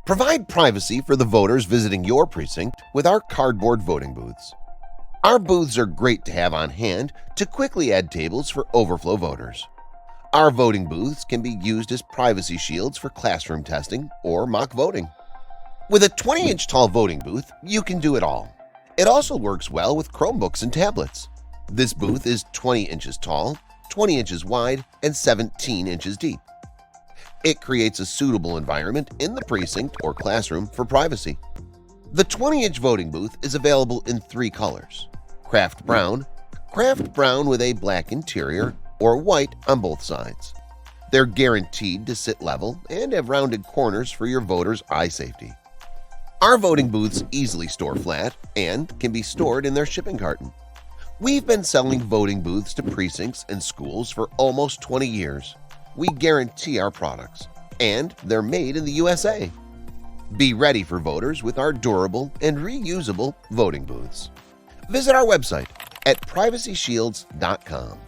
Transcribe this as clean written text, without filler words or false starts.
Provide privacy for the voters visiting your precinct with our cardboard voting booths. Our booths are great to have on hand to quickly add tables for overflow voters. Our voting booths can be used as privacy shields for classroom testing or mock voting. With a 20-inch tall voting booth, you can do it all. It also works well with Chromebooks and tablets. This booth is 20 inches tall, 20 inches wide, and 17 inches deep. It creates a suitable environment in the precinct or classroom for privacy. The 20-inch voting booth is available in 3 colors: craft brown with a black interior, or white on both sides. They're guaranteed to sit level and have rounded corners for your voters' eye safety. Our voting booths easily store flat and can be stored in their shipping carton. We've been selling voting booths to precincts and schools for almost 20 years. We guarantee our products, and they're made in the USA. Be ready for voters with our durable and reusable voting booths. Visit our website at privacyshields.com.